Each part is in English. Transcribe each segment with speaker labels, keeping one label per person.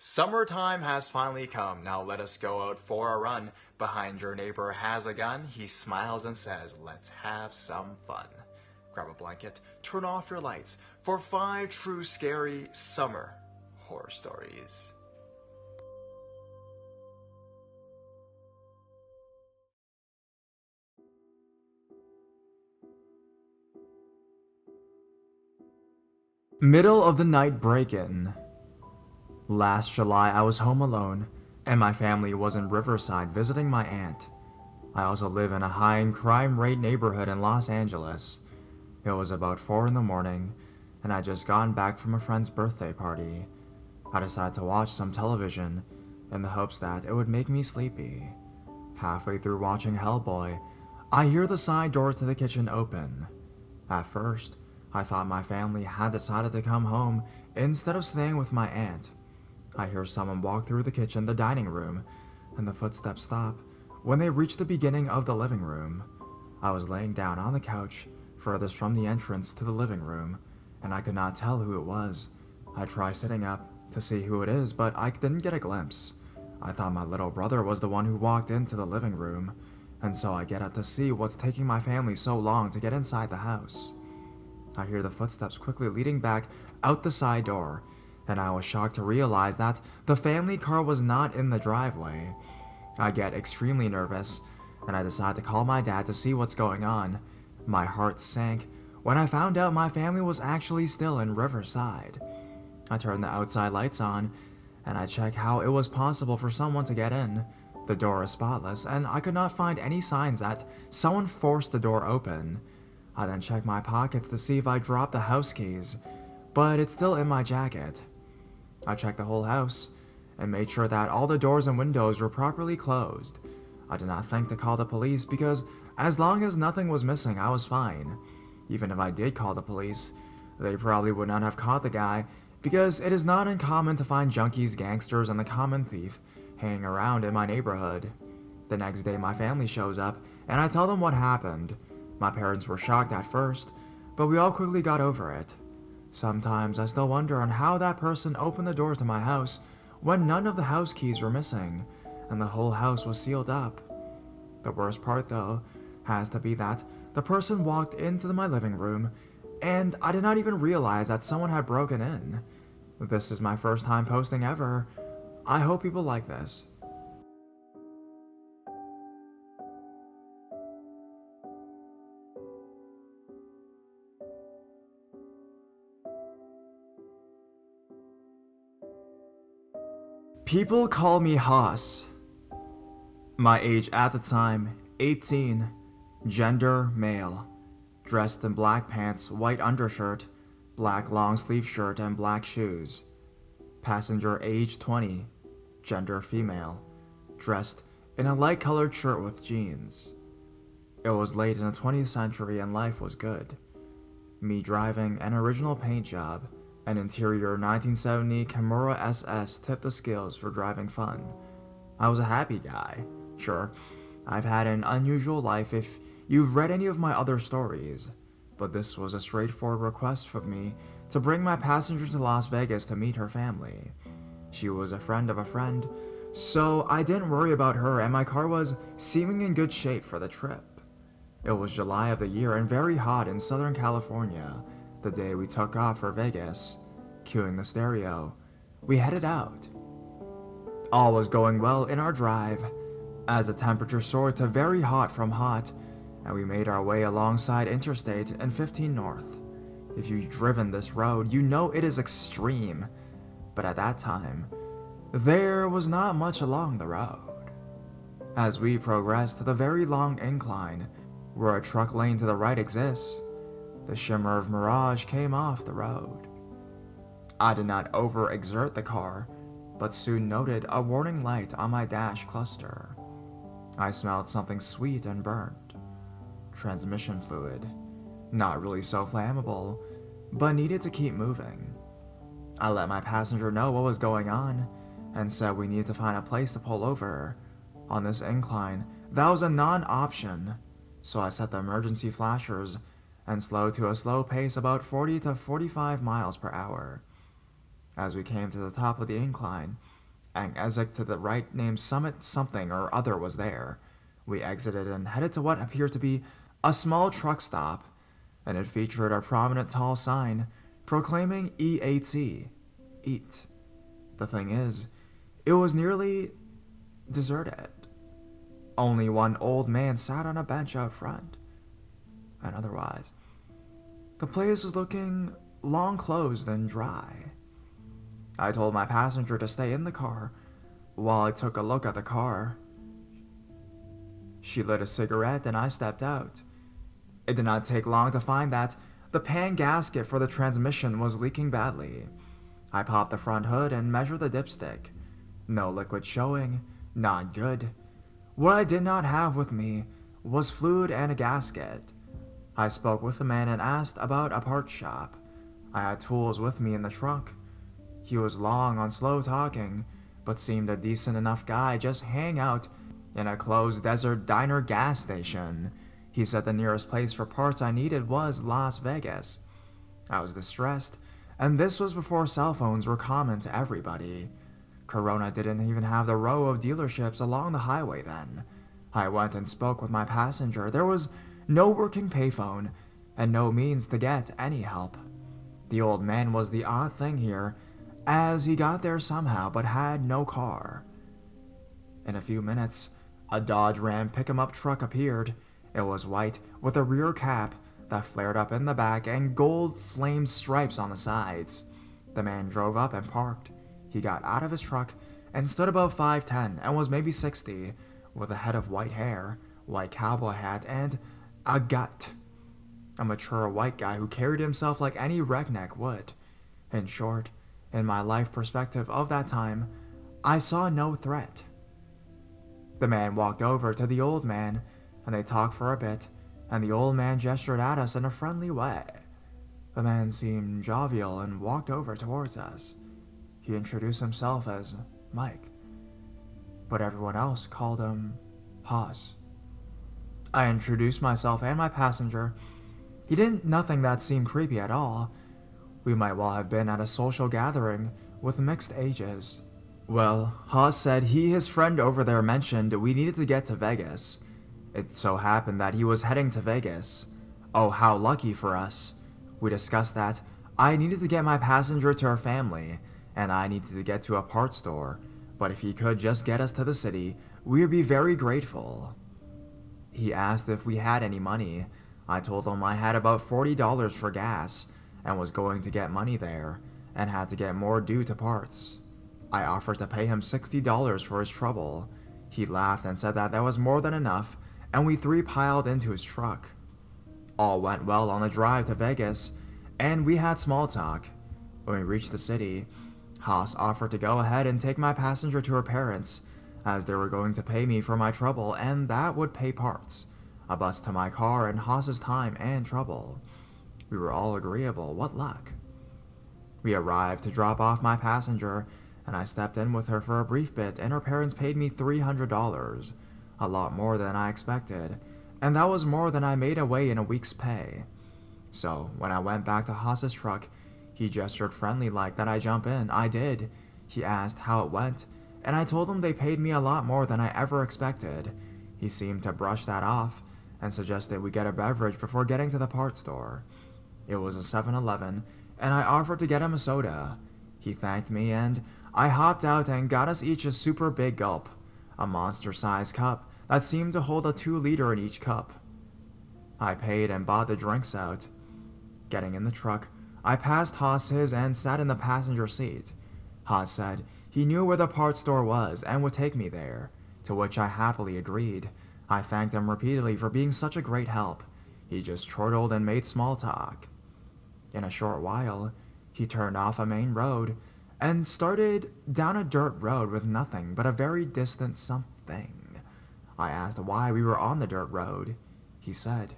Speaker 1: Summertime has finally come. Now let us go out for a run. Behind your neighbor has a gun. He smiles and says, let's have some fun. Grab a blanket, turn off your lights for 5 true scary summer horror stories. Middle of the night break-in. Last July, I was home alone, and my family was in Riverside visiting my aunt. I also live in a high crime rate neighborhood in Los Angeles. It was about 4 in the morning, and I'd just gotten back from a friend's birthday party. I decided to watch some television in the hopes that it would make me sleepy. Halfway through watching Hellboy, I hear the side door to the kitchen open. At first, I thought my family had decided to come home instead of staying with my aunt. I hear someone walk through the kitchen, the dining room, and the footsteps stop when they reach the beginning of the living room. I was laying down on the couch, furthest from the entrance to the living room, and I could not tell who it was. I try sitting up to see who it is, but I didn't get a glimpse. I thought my little brother was the one who walked into the living room, and so I get up to see what's taking my family so long to get inside the house. I hear the footsteps quickly leading back out the side door, and I was shocked to realize that the family car was not in the driveway. I get extremely nervous, and I decide to call my dad to see what's going on. My heart sank when I found out my family was actually still in Riverside. I turned the outside lights on, and I checked how it was possible for someone to get in. The door is spotless, and I could not find any signs that someone forced the door open. I then checked my pockets to see if I dropped the house keys, but it's still in my jacket. I checked the whole house and made sure that all the doors and windows were properly closed. I did not think to call the police because as long as nothing was missing, I was fine. Even if I did call the police, they probably would not have caught the guy because it is not uncommon to find junkies, gangsters, and the common thief hanging around in my neighborhood. The next day, my family shows up and I tell them what happened. My parents were shocked at first, but we all quickly got over it. Sometimes I still wonder on how that person opened the door to my house when none of the house keys were missing and the whole house was sealed up. The worst part, though, has to be that the person walked into my living room and I did not even realize that someone had broken in. This is my first time posting ever. I hope people like this. People call me Haas. My age at the time, 18. Gender, male. Dressed in black pants, white undershirt, black long sleeve shirt, and black shoes. Passenger age 20. Gender, female. Dressed in a light colored shirt with jeans. It was late in the 20th century and life was good. Me driving an original paint job. An interior 1970 Kimura SS tipped the scales for driving fun. I was a happy guy. Sure, I've had an unusual life if you've read any of my other stories, but this was a straightforward request from me to bring my passenger to Las Vegas to meet her family. She was a friend of a friend, so I didn't worry about her and my car was seeming in good shape for the trip. It was July of the year and very hot in Southern California. The day we took off for Vegas, cueing the stereo, we headed out. All was going well in our drive, as the temperature soared to very hot from hot, and we made our way alongside Interstate and 15 North. If you've driven this road, you know it is extreme, but at that time, there was not much along the road. As we progressed to the very long incline, where a truck lane to the right exists, the shimmer of mirage came off the road. I did not overexert the car, but soon noted a warning light on my dash cluster. I smelled something sweet and burnt. Transmission fluid. Not really so flammable, but needed to keep moving. I let my passenger know what was going on, and said we needed to find a place to pull over. On this incline, that was a non-option, so I set the emergency flashers and slowed to a slow pace about 40 to 45 miles per hour. As we came to the top of the incline, An exit to the right named Summit something or other was there. We exited and headed to what appeared to be a small truck stop, and it featured a prominent tall sign proclaiming EAT, eat. The thing is, it was nearly deserted. Only one old man sat on a bench out front, and otherwise, the place was looking long closed and dry. I told my passenger to stay in the car while I took a look at the car. She lit a cigarette and I stepped out. It did not take long to find that the pan gasket for the transmission was leaking badly. I popped the front hood and measured the dipstick. No liquid showing, not good. What I did not have with me was fluid and a gasket. I spoke with the man and asked about a parts shop. I had tools with me in the trunk. He was long on slow talking, but seemed a decent enough guy just hang out in a closed desert diner gas station. He said the nearest place for parts I needed was Las Vegas. I was distressed, and this was before cell phones were common to everybody. Corona didn't even have the row of dealerships along the highway then. I went and spoke with my passenger. There was no working payphone, and no means to get any help. The old man was the odd thing here, as he got there somehow but had no car. In a few minutes, a Dodge Ram pick-em-up truck appeared. It was white with a rear cap that flared up in the back and gold flame stripes on the sides. The man drove up and parked. He got out of his truck and stood about 5'10" and was maybe 60, with a head of white hair, white cowboy hat, and a gut. A mature white guy who carried himself like any redneck would. In short, in my life perspective of that time, I saw no threat. The man walked over to the old man, and they talked for a bit, and the old man gestured at us in a friendly way. The man seemed jovial and walked over towards us. He introduced himself as Mike, but everyone else called him Haas. I introduced myself and my passenger. He did nothing that seemed creepy at all. We might well have been at a social gathering with mixed ages. Well, Haas said his friend over there mentioned we needed to get to Vegas. It so happened that he was heading to Vegas. Oh, how lucky for us. We discussed that I needed to get my passenger to her family, and I needed to get to a parts store, but if he could just get us to the city, we would be very grateful. He asked if we had any money. I told him I had about $40 for gas, and was going to get money there, and had to get more due to parts. I offered to pay him $60 for his trouble. He laughed and said that was more than enough, and we three piled into his truck. All went well on the drive to Vegas, and we had small talk. When we reached the city, Haas offered to go ahead and take my passenger to her parents, as they were going to pay me for my trouble, and that would pay parts, a bus to my car, and Haas's time and trouble. We were all agreeable. What luck. We arrived to drop off my passenger, and I stepped in with her for a brief bit, and her parents paid me $300, a lot more than I expected, and that was more than I made away in a week's pay. So, when I went back to Haas's truck, he gestured friendly like that I jump in. I did. He asked how it went, and I told him they paid me a lot more than I ever expected. He seemed to brush that off, and suggested we get a beverage before getting to the parts store. It was a 7-Eleven, and I offered to get him a soda. He thanked me, and I hopped out and got us each a super big gulp, a monster-sized cup that seemed to hold a 2-liter in each cup. I paid and bought the drinks out. Getting in the truck, I passed Haas his and sat in the passenger seat. Haas said he knew where the parts store was and would take me there, to which I happily agreed. I thanked him repeatedly for being such a great help. He just chortled and made small talk. In a short while, he turned off a main road and started down a dirt road with nothing but a very distant something. I asked why we were on the dirt road. He said,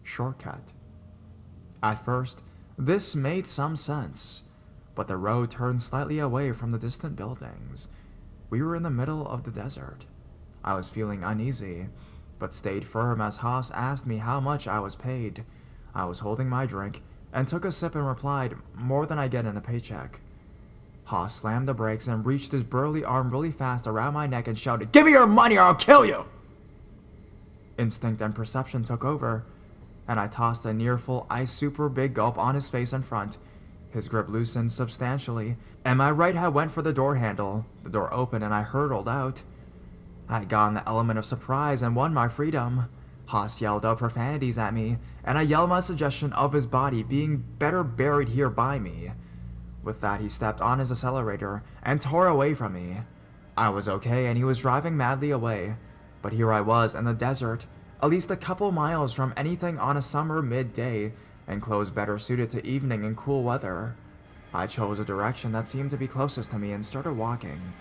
Speaker 1: "Shortcut." At first, this made some sense, but the road turned slightly away from the distant buildings. We were in the middle of the desert. I was feeling uneasy, but stayed firm as Haas asked me how much I was paid. I was holding my drink and took a sip and replied, "More than I get in a paycheck." Haas slammed the brakes and reached his burly arm really fast around my neck and shouted, "Give me your money or I'll kill you!" Instinct and perception took over, and I tossed a near full ice super big gulp on his face in front. His grip loosened substantially, and my right hand went for the door handle. The door opened and I hurtled out. I had gotten the element of surprise and won my freedom. Haas yelled out profanities at me, and I yelled my suggestion of his body being better buried here by me. With that, he stepped on his accelerator and tore away from me. I was okay, and he was driving madly away. But here I was in the desert, at least a couple miles from anything on a summer midday, and clothes better suited to evening and cool weather. I chose a direction that seemed to be closest to me and started walking.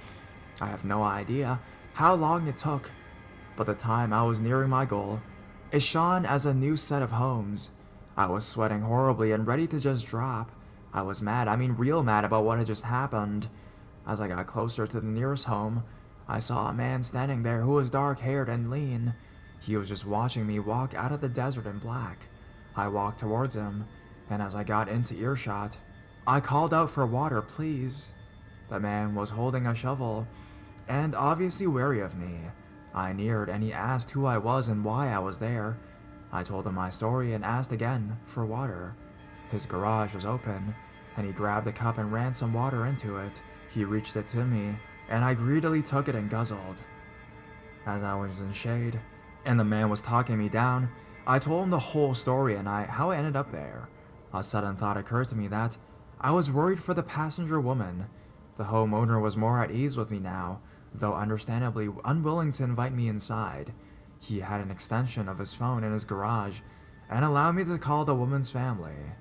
Speaker 1: I have no idea how long it took, but the time I was nearing my goal, it shone as a new set of homes. I was sweating horribly and ready to just drop. I was mad, real mad about what had just happened. As I got closer to the nearest home, I saw a man standing there who was dark-haired and lean. He was just watching me walk out of the desert in black. I walked towards him, and as I got into earshot, I called out for water, please. The man was holding a shovel, and obviously wary of me. I neared, and he asked who I was and why I was there. I told him my story and asked again for water. His garage was open, and he grabbed a cup and ran some water into it. He reached it to me, and I greedily took it and guzzled. As I was in shade, and the man was talking me down, I told him the whole story and how I ended up there. A sudden thought occurred to me that I was worried for the passenger woman. The homeowner was more at ease with me now, though understandably unwilling to invite me inside. He had an extension of his phone in his garage and allowed me to call the woman's family.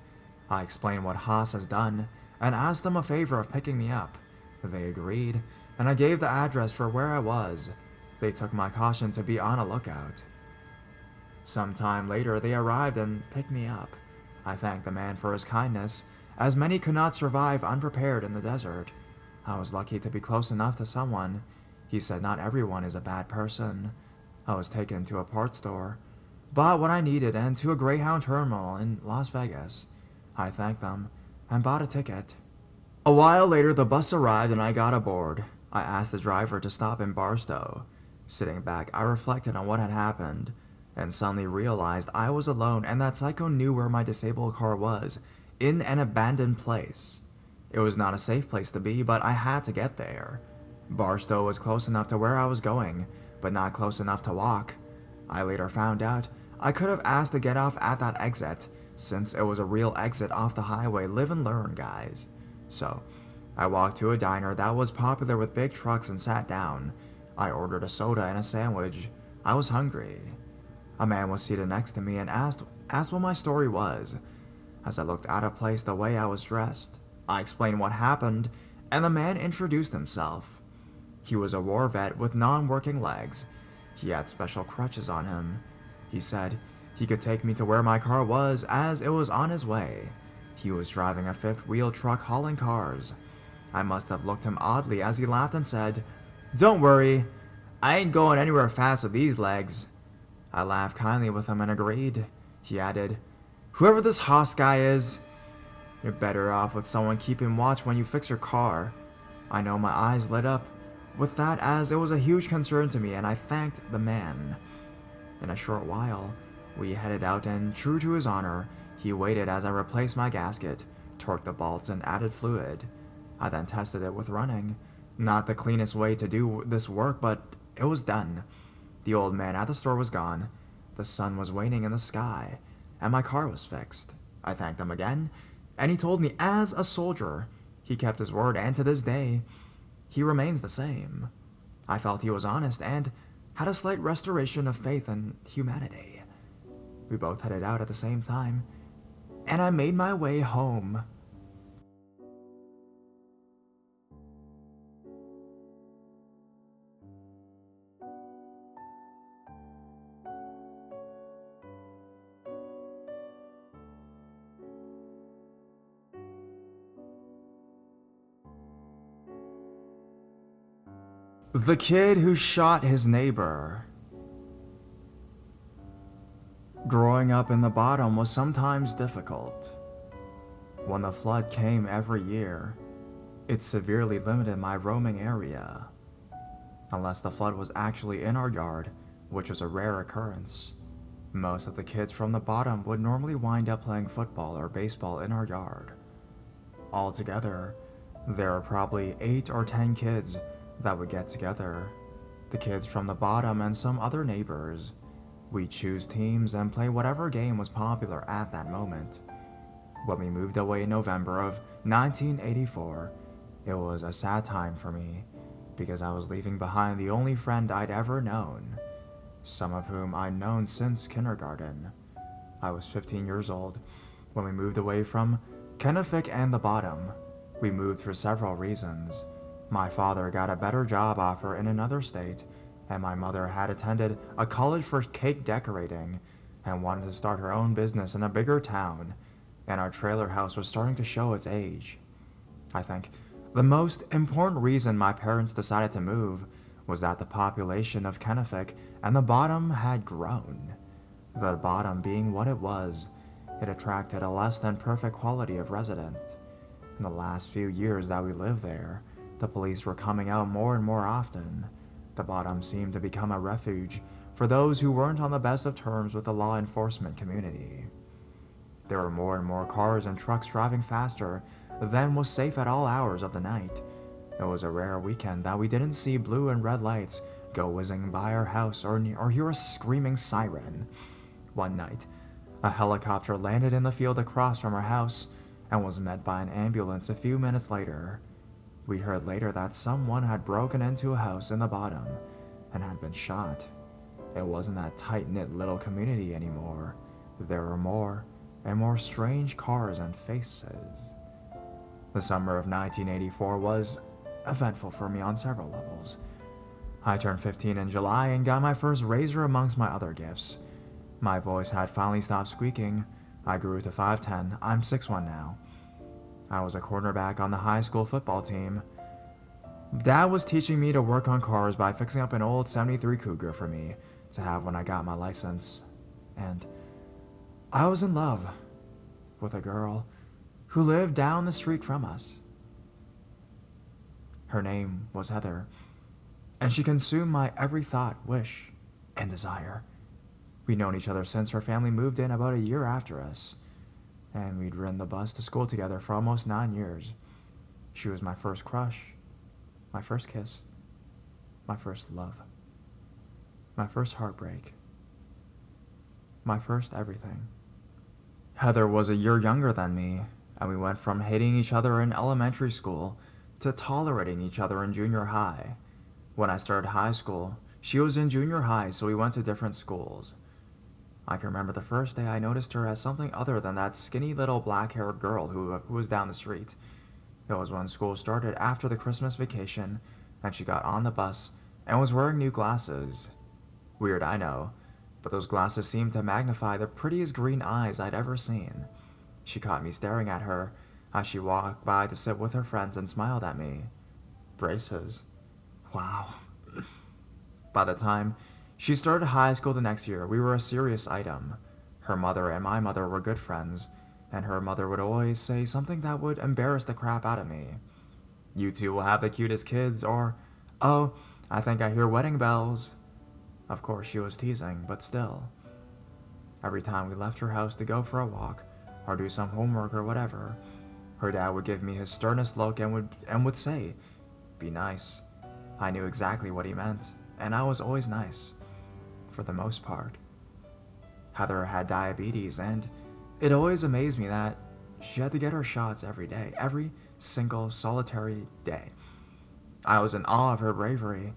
Speaker 1: I explained what Haas has done and asked them a favor of picking me up. They agreed, and I gave the address for where I was. They took my caution to be on a lookout. Some time later, they arrived and picked me up. I thanked the man for his kindness, as many could not survive unprepared in the desert. I was lucky to be close enough to someone. He said not everyone is a bad person. I was taken to a parts store, bought what I needed, and to a Greyhound terminal in Las Vegas. I thanked them and bought a ticket. A while later, the bus arrived and I got aboard. I asked the driver to stop in Barstow. Sitting back, I reflected on what had happened, and suddenly realized I was alone and that Psycho knew where my disabled car was, in an abandoned place. It was not a safe place to be, but I had to get there. Barstow was close enough to where I was going, but not close enough to walk. I later found out I could have asked to get off at that exit, since it was a real exit off the highway. Live and learn, guys. So, I walked to a diner that was popular with big trucks and sat down. I ordered a soda and a sandwich. I was hungry. A man was seated next to me and asked what my story was. As I looked out of place the way I was dressed, I explained what happened, and the man introduced himself. He was a war vet with non-working legs. He had special crutches on him. He said he could take me to where my car was, as it was on his way. He was driving a fifth-wheel truck hauling cars. I must have looked him oddly as he laughed and said, "Don't worry, I ain't going anywhere fast with these legs." I laughed kindly with him and agreed. He added, "Whoever this Haas guy is, you're better off with someone keeping watch when you fix your car." I know my eyes lit up with that, as it was a huge concern to me, and I thanked the man. In a short while, we headed out, and true to his honor, he waited as I replaced my gasket, torqued the bolts, and added fluid. I then tested it with running. Not the cleanest way to do this work, but it was done. The old man at the store was gone. The sun was waning in the sky, and my car was fixed. I thanked him again, and he told me as a soldier, he kept his word, and to this day, he remains the same. I felt he was honest and had a slight restoration of faith in humanity. We both headed out at the same time, and I made my way home. The kid who shot his neighbor. Growing up in the bottom was sometimes difficult. When the flood came every year, It severely limited my roaming area, unless the flood was actually in our yard, which was a rare occurrence. Most of the kids from the bottom would normally wind up playing football or baseball in our yard. Altogether, there were probably 8 or 10 kids that would get together. The kids from the bottom and some other neighbors. We'd choose teams and play whatever game was popular at that moment. When we moved away in November of 1984, it was a sad time for me because I was leaving behind the only friend I'd ever known, some of whom I'd known since kindergarten. I was 15 years old when we moved away from Kennefic and the Bottom. We moved for several reasons. My father got a better job offer in another state, and my mother had attended a college for cake decorating and wanted to start her own business in a bigger town, and our trailer house was starting to show its age. I think the most important reason my parents decided to move was that the population of Kennefic and the Bottom had grown. The Bottom being what it was, it attracted a less than perfect quality of resident. In the last few years that we lived there, the police were coming out more and more often. The Bottom seemed to become a refuge for those who weren't on the best of terms with the law enforcement community. There were more and more cars and trucks driving faster than was safe at all hours of the night. It was a rare weekend that we didn't see blue and red lights go whizzing by our house or hear a screaming siren. One night, a helicopter landed in the field across from our house and was met by an ambulance a few minutes later. We heard later that someone had broken into a house in the Bottom and had been shot. It wasn't that tight-knit little community anymore. There were more and more strange cars and faces. The summer of 1984 was eventful for me on several levels. I turned 15 in July and got my first razor amongst my other gifts. My voice had finally stopped squeaking. I grew to 5'10". I'm 6'1" now. I was a cornerback on the high school football team. Dad was teaching me to work on cars by fixing up an old 73 Cougar for me to have when I got my license. And I was in love with a girl who lived down the street from us. Her name was Heather, and she consumed my every thought, wish, and desire. We'd known each other since her family moved in about a year after us, and we'd ridden the bus to school together for almost 9 years. She was my first crush, my first kiss, my first love, my first heartbreak, my first everything. Heather was a year younger than me, and we went from hating each other in elementary school to tolerating each other in junior high. When I started high school, she was in junior high, so we went to different schools. I can remember the first day I noticed her as something other than that skinny little black-haired girl who was down the street. It was when school started after the Christmas vacation, and she got on the bus and was wearing new glasses. Weird, I know, but those glasses seemed to magnify the prettiest green eyes I'd ever seen. She caught me staring at her as she walked by to sit with her friends and smiled at me. Braces. Wow. By the time she started high school the next year, we were a serious item. Her mother and my mother were good friends, and her mother would always say something that would embarrass the crap out of me. You two will have the cutest kids, or, oh, I think I hear wedding bells. Of course, she was teasing, but still. Every time we left her house to go for a walk, or do some homework or whatever, her dad would give me his sternest look and would say, "Be nice." I knew exactly what he meant, and I was always nice. For the most part. Heather had diabetes, and it always amazed me that she had to get her shots every day, every single solitary day. I was in awe of her bravery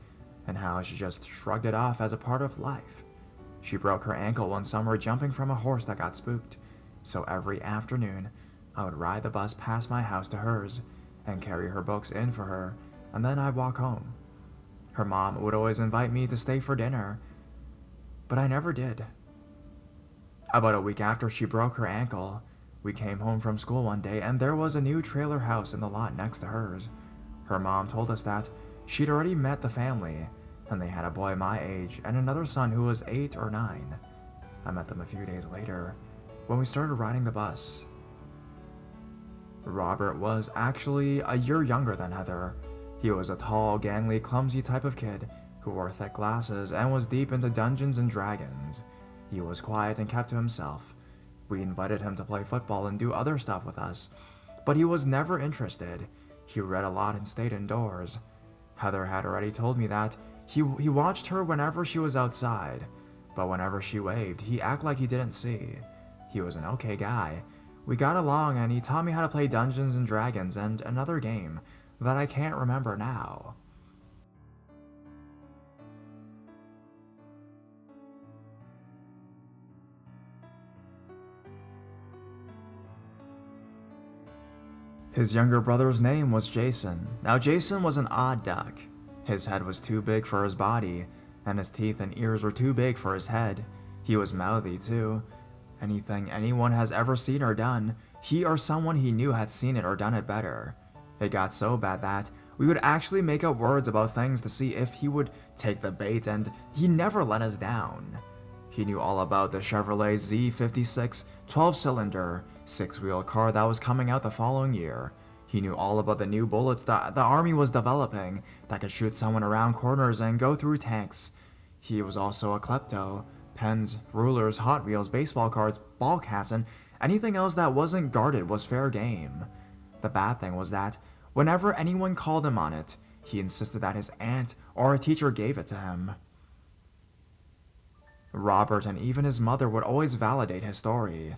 Speaker 1: and how she just shrugged it off as a part of life. She broke her ankle one summer jumping from a horse that got spooked, so every afternoon I would ride the bus past my house to hers and carry her books in for her, and then I'd walk home. Her mom would always invite me to stay for dinner, but I never did. About a week after she broke her ankle, we came home from school one day and there was a new trailer house in the lot next to hers. Her mom told us that she'd already met the family, and they had a boy my age and another son who was 8 or 9. I met them a few days later when we started riding the bus. Robert was actually a year younger than Heather. He was a tall, gangly, clumsy type of kid who wore thick glasses and was deep into Dungeons and Dragons. He was quiet and kept to himself. We invited him to play football and do other stuff with us, but he was never interested. He read a lot and stayed indoors. Heather had already told me that he watched her whenever she was outside, but whenever she waved, he acted like he didn't see. He was an okay guy. We got along and he taught me how to play Dungeons and Dragons and another game that I can't remember now. His younger brother's name was Jason. Now Jason was an odd duck. His head was too big for his body, and his teeth and ears were too big for his head. He was mouthy too. Anything anyone has ever seen or done, he or someone he knew had seen it or done it better. It got so bad that we would actually make up words about things to see if he would take the bait, and he never let us down. He knew all about the Chevrolet Z56 12-cylinder, six-wheel car that was coming out the following year. He knew all about the new bullets that the army was developing that could shoot someone around corners and go through tanks. He was also a klepto. Pens, rulers, Hot Wheels, baseball cards, ball caps, and anything else that wasn't guarded was fair game. The bad thing was that whenever anyone called him on it, he insisted that his aunt or a teacher gave it to him. Robert and even his mother would always validate his story.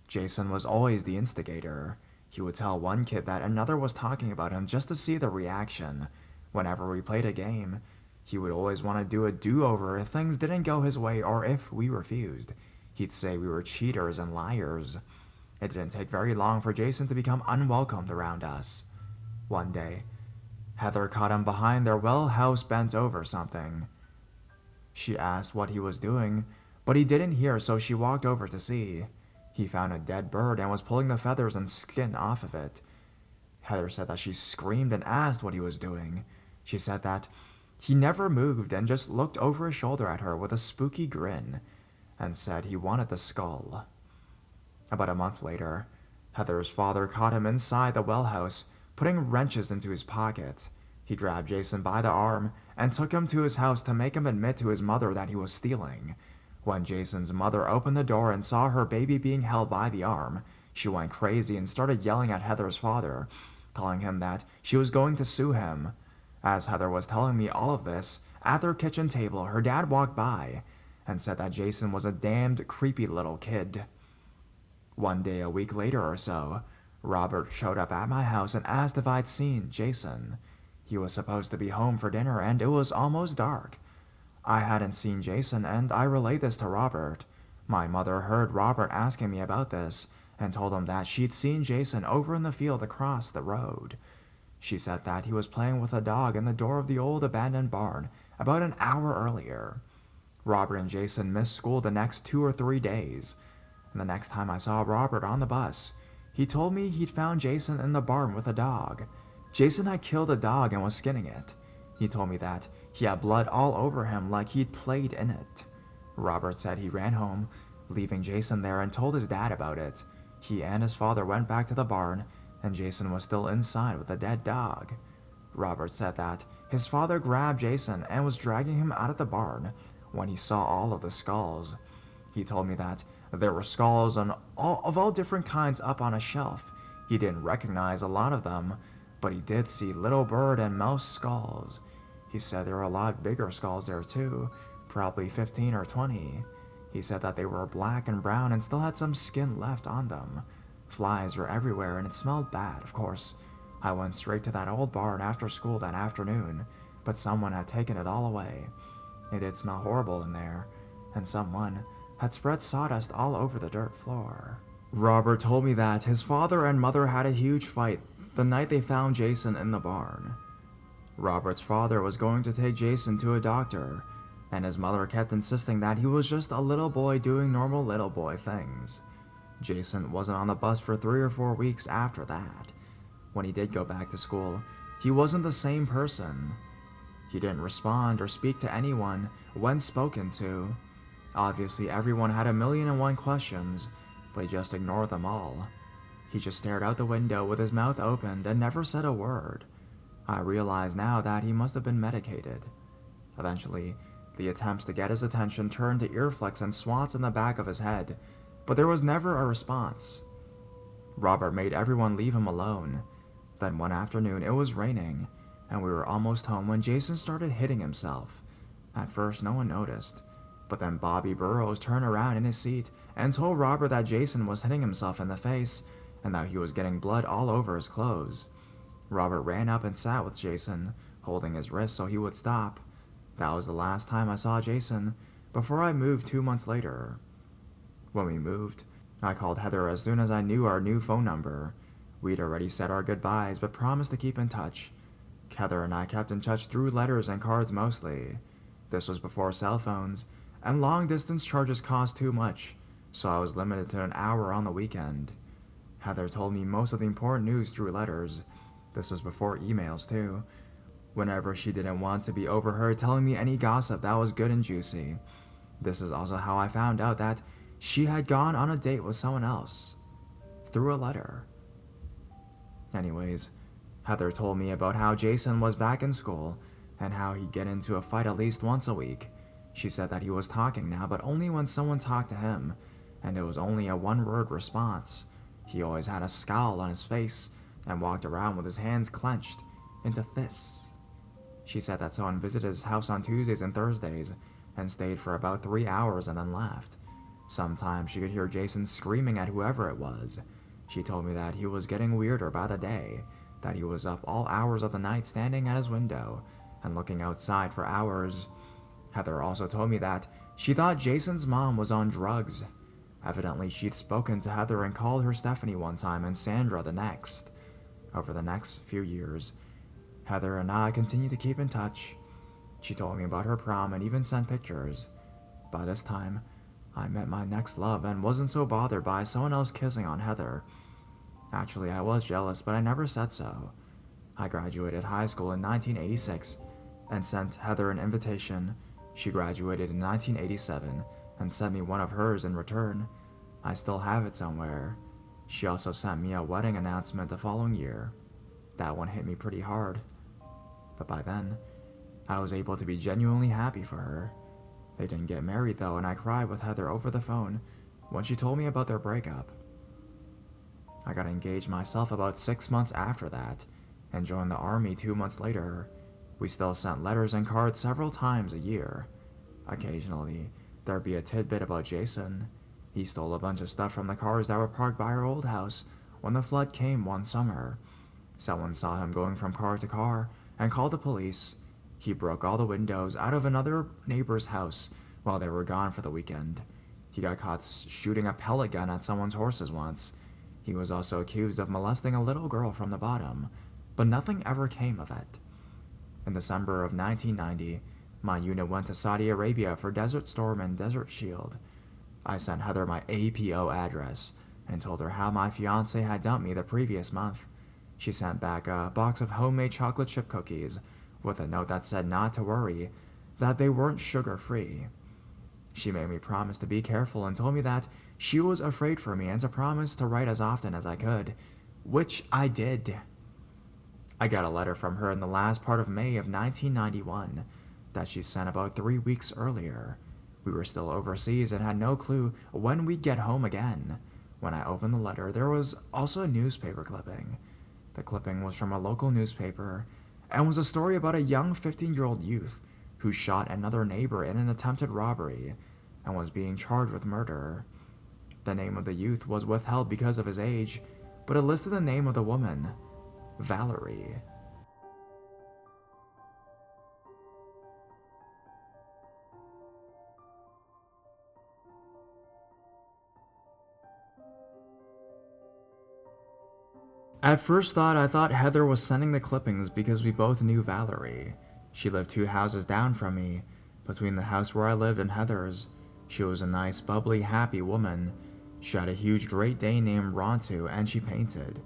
Speaker 1: Jason was always the instigator. He would tell one kid that another was talking about him just to see the reaction. Whenever we played a game, he would always want to do a do-over if things didn't go his way or if we refused. He'd say we were cheaters and liars. It didn't take very long for Jason to become unwelcomed around us. One day, Heather caught him behind their well house bent over something. She asked what he was doing, but he didn't hear, so she walked over to see. He found a dead bird and was pulling the feathers and skin off of it. Heather said that she screamed and asked what he was doing. She said that he never moved and just looked over his shoulder at her with a spooky grin and said he wanted the skull. About a month later, Heather's father caught him inside the well house, putting wrenches into his pocket. He grabbed Jason by the arm and took him to his house to make him admit to his mother that he was stealing. When Jason's mother opened the door and saw her baby being held by the arm, she went crazy and started yelling at Heather's father, telling him that she was going to sue him. As Heather was telling me all of this, at their kitchen table, her dad walked by and said that Jason was a damned creepy little kid. One day a week later or so, Robert showed up at my house and asked if I'd seen Jason. He was supposed to be home for dinner and it was almost dark. I hadn't seen Jason and I relayed this to Robert. My mother heard Robert asking me about this and told him that she'd seen Jason over in the field across the road. She said that he was playing with a dog in the door of the old abandoned barn about an hour earlier. Robert and Jason missed school the next 2 or 3 days. And the next time I saw Robert on the bus, he told me he'd found Jason in the barn with a dog. Jason had killed a dog and was skinning it. He told me that he had blood all over him like he'd played in it. Robert said he ran home, leaving Jason there, and told his dad about it. He and his father went back to the barn, and Jason was still inside with a dead dog. Robert said that his father grabbed Jason and was dragging him out of the barn when he saw all of the skulls. He told me that there were skulls of all different kinds up on a shelf. He didn't recognize a lot of them, but he did see little bird and mouse skulls. He said there were a lot bigger skulls there too, probably 15 or 20. He said that they were black and brown and still had some skin left on them. Flies were everywhere and it smelled bad, of course. I went straight to that old barn after school that afternoon, but someone had taken it all away. It did smell horrible in there, and someone had spread sawdust all over the dirt floor. Robert told me that his father and mother had a huge fight the night they found Jason in the barn. Robert's father was going to take Jason to a doctor, and his mother kept insisting that he was just a little boy doing normal little boy things. Jason wasn't on the bus for 3 or 4 weeks after that. When he did go back to school, he wasn't the same person. He didn't respond or speak to anyone when spoken to. Obviously, everyone had 1,000,001 questions, but he just ignored them all. He just stared out the window with his mouth opened and never said a word. I realize now that he must have been medicated. Eventually, the attempts to get his attention turned to ear flicks and swats in the back of his head, but there was never a response. Robert made everyone leave him alone. Then one afternoon it was raining, and we were almost home when Jason started hitting himself. At first no one noticed, but then Bobby Burrows turned around in his seat and told Robert that Jason was hitting himself in the face and that he was getting blood all over his clothes. Robert ran up and sat with Jason, holding his wrist so he would stop. That was the last time I saw Jason, before I moved 2 months later. When we moved, I called Heather as soon as I knew our new phone number. We'd already said our goodbyes, but promised to keep in touch. Heather and I kept in touch through letters and cards mostly. This was before cell phones, and long-distance charges cost too much, so I was limited to an hour on the weekend. Heather told me most of the important news through letters. This was before emails, too. Whenever she didn't want to be overheard telling me any gossip that was good and juicy. This is also how I found out that she had gone on a date with someone else. Through a letter. Anyways, Heather told me about how Jason was back in school and how he'd get into a fight at least once a week. She said that he was talking now, but only when someone talked to him, and it was only a one-word response. He always had a scowl on his face and walked around with his hands clenched into fists. She said that someone visited his house on Tuesdays and Thursdays and stayed for about 3 hours and then left. Sometimes she could hear Jason screaming at whoever it was. She told me that he was getting weirder by the day, that he was up all hours of the night standing at his window and looking outside for hours. Heather also told me that she thought Jason's mom was on drugs. Evidently, she'd spoken to Heather and called her Stephanie one time and Sandra the next. Over the next few years, Heather and I continued to keep in touch. She told me about her prom and even sent pictures. By this time, I met my next love and wasn't so bothered by someone else kissing on Heather. Actually, I was jealous, but I never said so. I graduated high school in 1986 and sent Heather an invitation. She graduated in 1987 and sent me one of hers in return. I still have it somewhere. She also sent me a wedding announcement the following year. That one hit me pretty hard. But by then, I was able to be genuinely happy for her. They didn't get married though, and I cried with Heather over the phone when she told me about their breakup. I got engaged myself about 6 months after that, and joined the army 2 months later. We still sent letters and cards several times a year. Occasionally, there'd be a tidbit about Jason. He stole a bunch of stuff from the cars that were parked by our old house when the flood came one summer. Someone saw him going from car to car and called the police. He broke all the windows out of another neighbor's house while they were gone for the weekend. He got caught shooting a pellet gun at someone's horses once. He was also accused of molesting a little girl from the bottom, but nothing ever came of it. In December of 1990, my unit went to Saudi Arabia for Desert Storm and Desert Shield. I sent Heather my APO address and told her how my fiancé had dumped me the previous month. She sent back a box of homemade chocolate chip cookies with a note that said not to worry, that they weren't sugar-free. She made me promise to be careful and told me that she was afraid for me and to promise to write as often as I could, which I did. I got a letter from her in the last part of May of 1991 that she sent about 3 weeks earlier. We were still overseas and had no clue when we'd get home again. When I opened the letter, there was also a newspaper clipping. The clipping was from a local newspaper and was a story about a young 15-year-old youth who shot another neighbor in an attempted robbery and was being charged with murder. The name of the youth was withheld because of his age, but it listed the name of the woman, Valerie. At first thought, I thought Heather was sending the clippings because we both knew Valerie. She lived 2 houses down from me, between the house where I lived and Heather's. She was a nice, bubbly, happy woman. She had a huge Great Dane named Rontu, and she painted.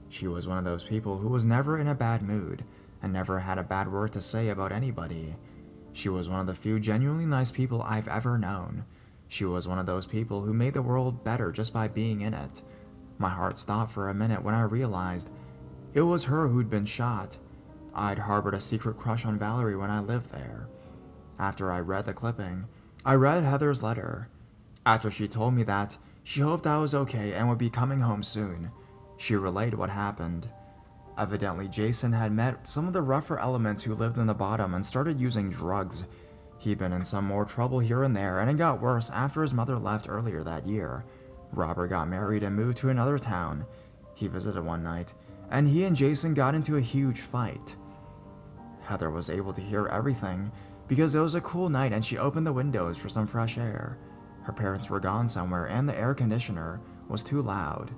Speaker 1: She was one of those people who was never in a bad mood, and never had a bad word to say about anybody. She was one of the few genuinely nice people I've ever known. She was one of those people who made the world better just by being in it. My heart stopped for a minute when I realized it was her who'd been shot. I'd harbored a secret crush on Valerie when I lived there. After I read the clipping, I read Heather's letter. After she told me that she hoped I was okay and would be coming home soon, she relayed what happened. Evidently, Jason had met some of the rougher elements who lived in the bottom and started using drugs. He'd been in some more trouble here and there, and it got worse after his mother left earlier that year. Robert got married and moved to another town. He visited one night, and he and Jason got into a huge fight. Heather was able to hear everything because it was a cool night and she opened the windows for some fresh air. Her parents were gone somewhere and the air conditioner was too loud.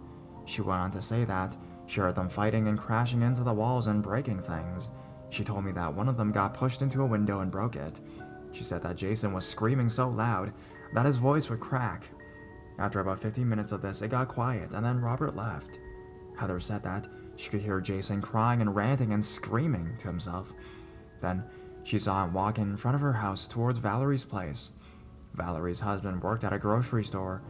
Speaker 1: She went on to say that she heard them fighting and crashing into the walls and breaking things. She told me that one of them got pushed into a window and broke it. She said that Jason was screaming so loud that his voice would crack. After about 15 minutes of this, it got quiet and then Robert left. Heather said that she could hear Jason crying and ranting and screaming to himself. Then she saw him walk in front of her house towards Valerie's place. Valerie's husband worked at a grocery store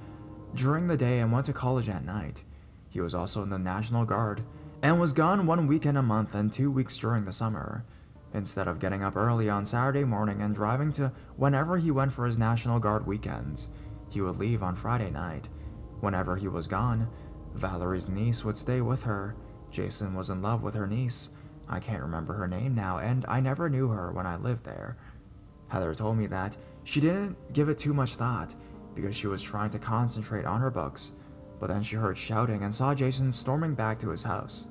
Speaker 1: during the day and went to college at night. He was also in the National Guard and was gone 1 weekend a month and 2 weeks during the summer. Instead of getting up early on Saturday morning and driving to whenever he went for his National Guard weekends, he would leave on Friday night. Whenever he was gone, Valerie's niece would stay with her. Jason was in love with her niece. I can't remember her name now, and I never knew her when I lived there. Heather told me that she didn't give it too much thought because she was trying to concentrate on her books, but then she heard shouting and saw Jason storming back to his house.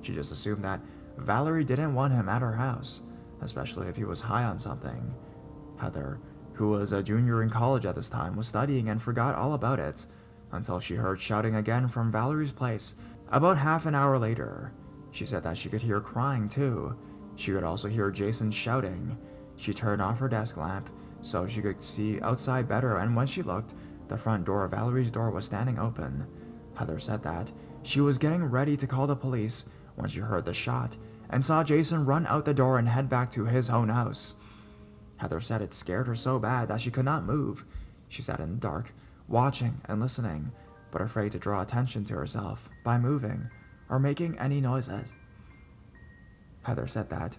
Speaker 1: She just assumed that Valerie didn't want him at her house, especially if he was high on something. Heather, who was a junior in college at this time, was studying and forgot all about it until she heard shouting again from Valerie's place about half an hour later. She said that she could hear crying too. She could also hear Jason shouting. She turned off her desk lamp so she could see outside better, and when she looked, the front door of Valerie's door was standing open. Heather said that she was getting ready to call the police when she heard the shot and saw Jason run out the door and head back to his own house. Heather said it scared her so bad that she could not move. She sat in the dark, watching and listening, but afraid to draw attention to herself by moving or making any noises. Heather said that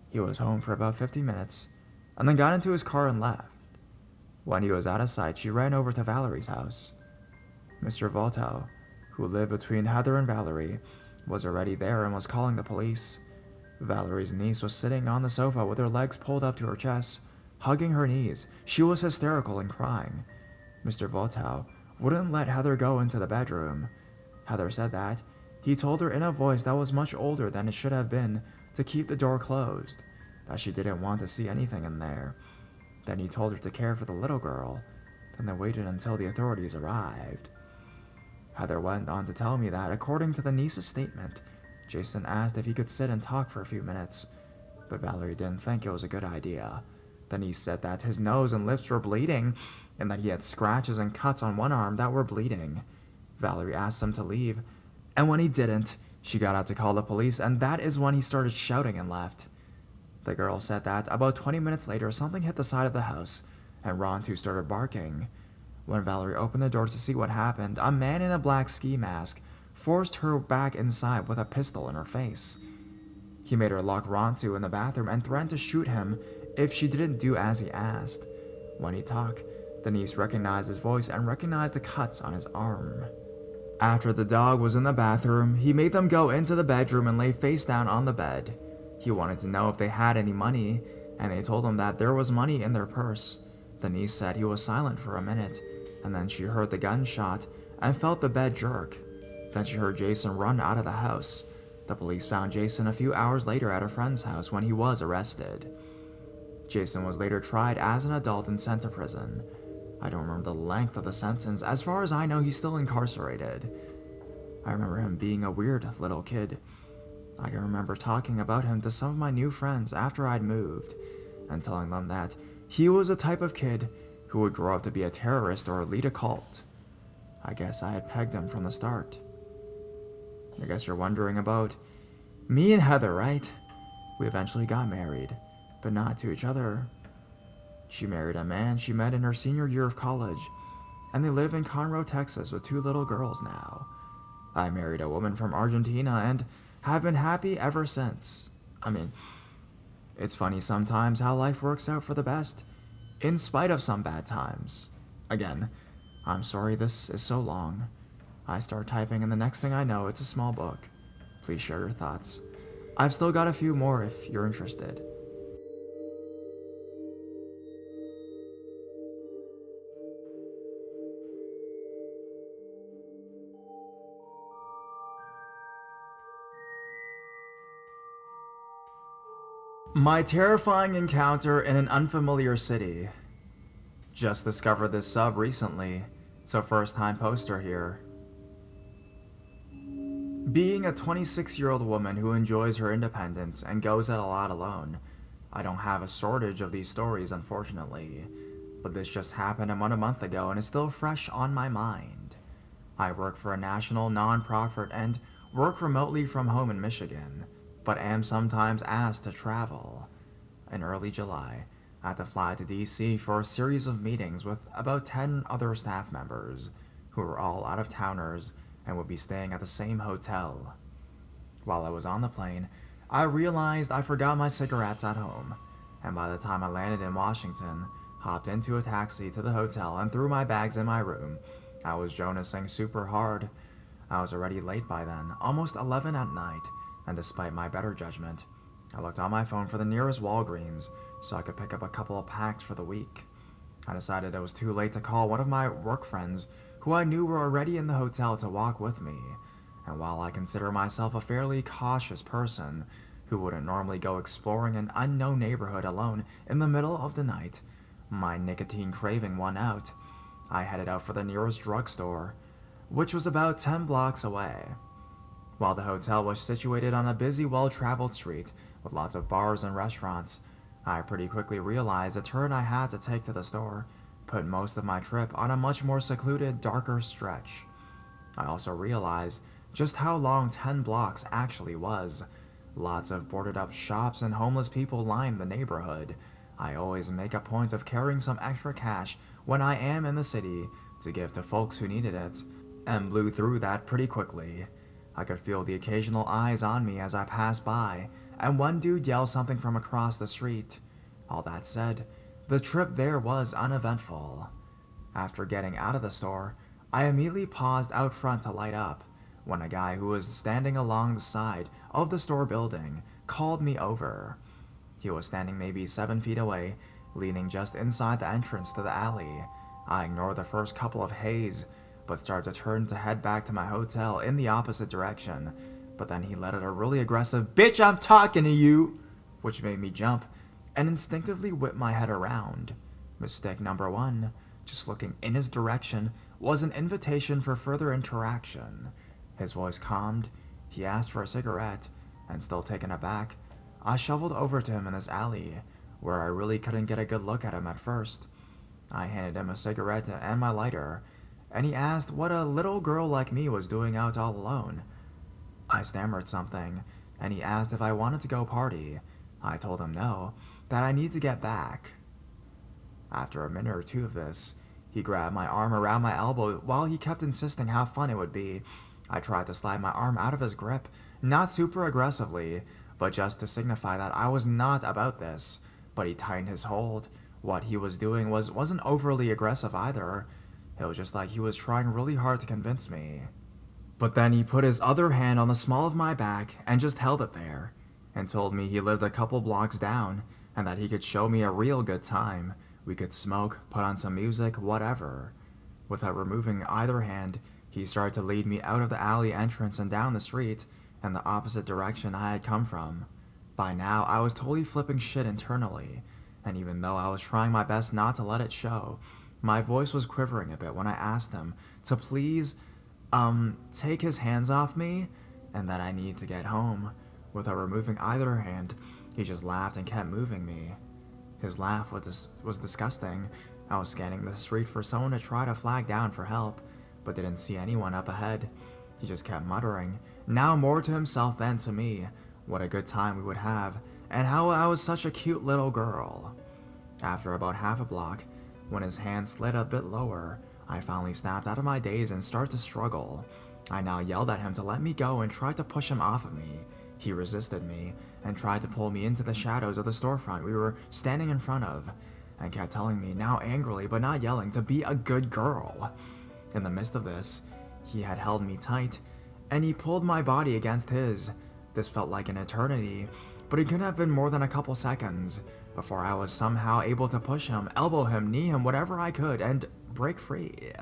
Speaker 1: he was home for about 50 minutes and then got into his car and left. When he was out of sight, she ran over to Valerie's house. Mr. Voltaire, who lived between Heather and Valerie, was already there and was calling the police. Valerie's niece was sitting on the sofa with her legs pulled up to her chest, hugging her knees. She was hysterical and crying. Mr. Voltaire wouldn't let Heather go into the bedroom. Heather said that he told her in a voice that was much older than it should have been to keep the door closed, that she didn't want to see anything in there. Then he told her to care for the little girl. Then they waited until the authorities arrived. Heather went on to tell me that, according to the niece's statement, Jason asked if he could sit and talk for a few minutes, but Valerie didn't think it was a good idea. The niece said that his nose and lips were bleeding, and that he had scratches and cuts on one arm that were bleeding. Valerie asked him to leave, and when he didn't, she got up to call the police, and that is when he started shouting and left. The girl said that about 20 minutes later, something hit the side of the house, and Ron too started barking. When Valerie opened the door to see what happened, a man in a black ski mask forced her back inside with a pistol in her face. He made her lock Rontu in the bathroom and threatened to shoot him if she didn't do as he asked. When he talked, the niece recognized his voice and recognized the cuts on his arm. After the dog was in the bathroom, he made them go into the bedroom and lay face down on the bed. He wanted to know if they had any money, and they told him that there was money in their purse. The niece said he was silent for a minute, and then she heard the gunshot and felt the bed jerk. Then she heard Jason run out of the house. The police found Jason a few hours later at a friend's house when he was arrested. Jason was later tried as an adult and sent to prison. I don't remember the length of the sentence. As far as I know, he's still incarcerated. I remember him being a weird little kid. I can remember talking about him to some of my new friends after I'd moved, and telling them that he was a type of kid who would grow up to be a terrorist or lead a cult. I guess I had pegged him from the start. I guess you're wondering about me and Heather, right? We eventually got married, but not to each other. She married a man she met in her senior year of college, and they live in Conroe, Texas with 2 little girls now. I married a woman from Argentina and have been happy ever since. I mean, it's funny sometimes how life works out for the best, in spite of some bad times. Again, I'm sorry this is so long. I start typing, and the next thing I know, it's a small book. Please share your thoughts. I've still got a few more if you're interested. My terrifying encounter in an unfamiliar city. Just discovered this sub recently, so first time poster here. Being a 26-year-old woman who enjoys her independence and goes out a lot alone, I don't have a shortage of these stories, unfortunately. But this just happened about a month ago and is still fresh on my mind. I work for a national non-profit and work remotely from home in Michigan, but am sometimes asked to travel. In early July, I had to fly to DC for a series of meetings with about 10 other staff members, who were all out-of-towners and would be staying at the same hotel. While I was on the plane, I realized I forgot my cigarettes at home, and by the time I landed in Washington, hopped into a taxi to the hotel and threw my bags in my room. I was Jonasing super hard. I was already late by then, almost 11 at night, and despite my better judgment, I looked on my phone for the nearest Walgreens so I could pick up a couple of packs for the week. I decided it was too late to call one of my work friends who I knew were already in the hotel to walk with me, and while I consider myself a fairly cautious person who wouldn't normally go exploring an unknown neighborhood alone in the middle of the night, my nicotine craving won out. I headed out for the nearest drugstore, which was about 10 blocks away. While the hotel was situated on a busy, well-traveled street with lots of bars and restaurants, I pretty quickly realized the turn I had to take to the store put most of my trip on a much more secluded, darker stretch. I also realized just how long 10 blocks actually was. Lots of boarded-up shops and homeless people lined the neighborhood. I always make a point of carrying some extra cash when I am in the city to give to folks who needed it, and blew through that pretty quickly. I could feel the occasional eyes on me as I passed by, and one dude yelled something from across the street. All that said, the trip there was uneventful. After getting out of the store, I immediately paused out front to light up, when a guy who was standing along the side of the store building called me over. He was standing maybe 7 feet away, leaning just inside the entrance to the alley. I ignored the first couple of hays, but started to turn to head back to my hotel in the opposite direction. But then he let out a really aggressive, "Bitch, I'm talking to you!" which made me jump and instinctively whip my head around. Mistake number one, just looking in his direction was an invitation for further interaction. His voice calmed, he asked for a cigarette, and still taken aback, I shoveled over to him in this alley, where I really couldn't get a good look at him at first. I handed him a cigarette and my lighter, and he asked what a little girl like me was doing out all alone. I stammered something, and he asked if I wanted to go party. I told him no, that I need to get back. After a minute or two of this, he grabbed my arm around my elbow while he kept insisting how fun it would be. I tried to slide my arm out of his grip, not super aggressively, but just to signify that I was not about this. But he tightened his hold. What he was doing wasn't overly aggressive either. It was just like he was trying really hard to convince me. But then he put his other hand on the small of my back and just held it there, and told me he lived a couple blocks down, and that he could show me a real good time. We could smoke, put on some music, whatever. Without removing either hand, he started to lead me out of the alley entrance and down the street, in the opposite direction I had come from. By now, I was totally flipping shit internally, and even though I was trying my best not to let it show, my voice was quivering a bit when I asked him to please, take his hands off me, and that I need to get home. Without removing either hand, he just laughed and kept moving me. His laugh was disgusting. I was scanning the street for someone to try to flag down for help, but didn't see anyone up ahead. He just kept muttering, now more to himself than to me, what a good time we would have, and how I was such a cute little girl. After about half a block, when his hand slid a bit lower, I finally snapped out of my daze and started to struggle. I now yelled at him to let me go and tried to push him off of me. He resisted me and tried to pull me into the shadows of the storefront we were standing in front of, and kept telling me, now angrily but not yelling, to be a good girl. In the midst of this, he had held me tight, and he pulled my body against his. This felt like an eternity, but it couldn't have been more than a couple seconds before I was somehow able to push him, elbow him, knee him, whatever I could, and break free.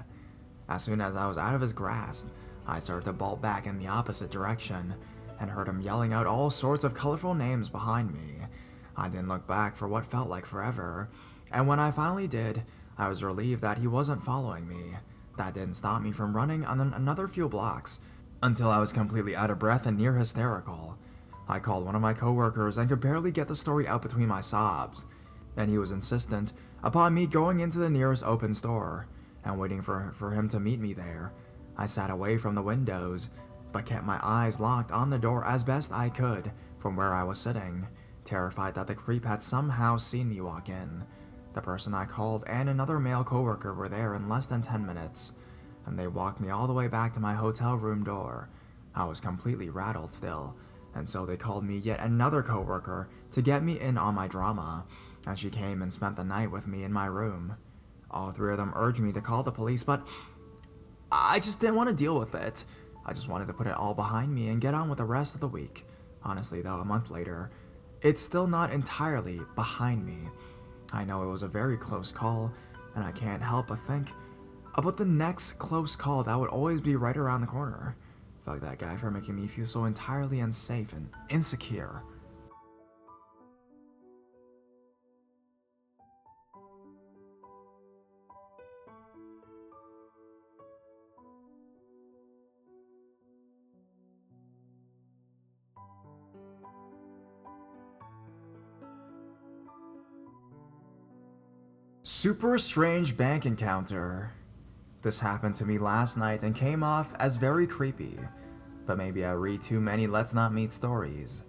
Speaker 1: As soon as I was out of his grasp, I started to bolt back in the opposite direction, and heard him yelling out all sorts of colorful names behind me. I didn't look back for what felt like forever, and when I finally did, I was relieved that he wasn't following me. That didn't stop me from running on another few blocks, until I was completely out of breath and near hysterical. I called one of my coworkers and could barely get the story out between my sobs, and he was insistent upon me going into the nearest open store and waiting for him to meet me there. I sat away from the windows, but kept my eyes locked on the door as best I could from where I was sitting, terrified that the creep had somehow seen me walk in. The person I called and another male coworker were there in less than 10 minutes, and they walked me all the way back to my hotel room door. I was completely rattled still, and so they called me yet another coworker to get me in on my drama, and she came and spent the night with me in my room. All three of them urged me to call the police, but I just didn't want to deal with it. I just wanted to put it all behind me and get on with the rest of the week. Honestly though, a month later, it's still not entirely behind me. I know it was a very close call, and I can't help but think about the next close call that would always be right around the corner. Fuck that guy for making me feel so entirely unsafe and insecure. Super strange bank encounter. This happened to me last night and came off as very creepy, but maybe I read too many let's not meet stories.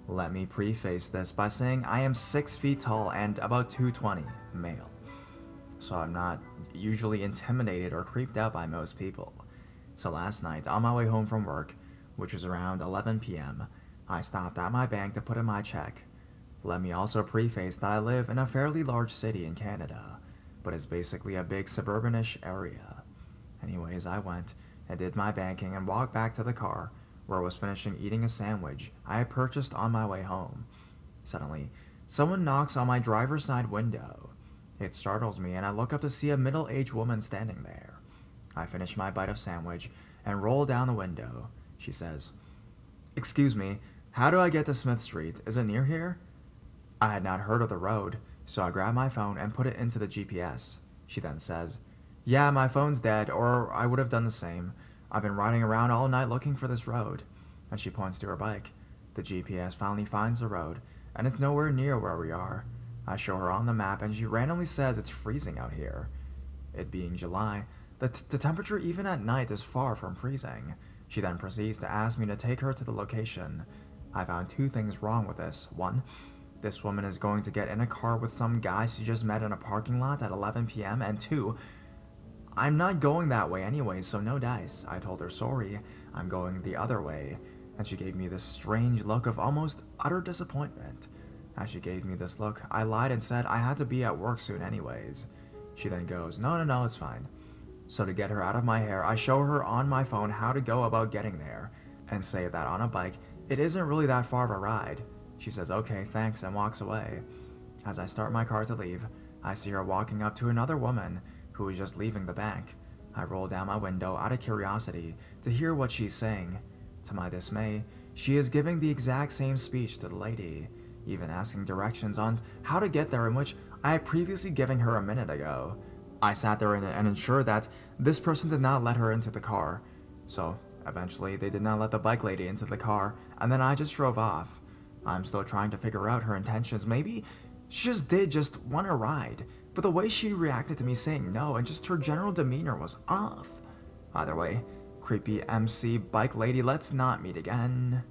Speaker 1: Let me preface this by saying I am 6 feet tall and about 220, male. So I'm not usually intimidated or creeped out by most people. So last night, on my way home from work, which was around 11 p.m., I stopped at my bank to put in my check. Let me also preface that I live in a fairly large city in Canada, but it's basically a big suburbanish area. Anyways, I went and did my banking and walked back to the car, where I was finishing eating a sandwich I had purchased on my way home. Suddenly, someone knocks on my driver's side window. It startles me, and I look up to see a middle-aged woman standing there. I finish my bite of sandwich and roll down the window. She says, "Excuse me, how do I get to Smith Street? Is it near here?" I had not heard of the road, so I grabbed my phone and put it into the GPS. She then says, "Yeah, my phone's dead, or I would have done the same. I've been riding around all night looking for this road." And she points to her bike. The GPS finally finds the road, and it's nowhere near where we are. I show her on the map, and she randomly says it's freezing out here. It being July, the temperature even at night is far from freezing. She then proceeds to ask me to take her to the location. I found two things wrong with this. One, this woman is going to get in a car with some guy she just met in a parking lot at 11 p.m. And two, I'm not going that way anyway, so no dice. I told her sorry, I'm going the other way, and she gave me this strange look of almost utter disappointment. As she gave me this look, I lied and said I had to be at work soon anyways. She then goes, no, it's fine. So to get her out of my hair, I show her on my phone how to go about getting there, and say that on a bike, it isn't really that far of a ride. She says okay, thanks, and walks away. As I start my car to leave, I see her walking up to another woman who is just leaving the bank. I roll down my window out of curiosity to hear what she's saying. To my dismay, she is giving the exact same speech to the lady, even asking directions on how to get there, in which I had previously given her a minute ago. I sat there and ensured that this person did not let her into the car. So eventually they did not let the bike lady into the car, and then I just drove off. I'm still trying to figure out her intentions. Maybe she just want a ride, but the way she reacted to me saying no and just her general demeanor was off. Either way, creepy MC bike lady, let's not meet again.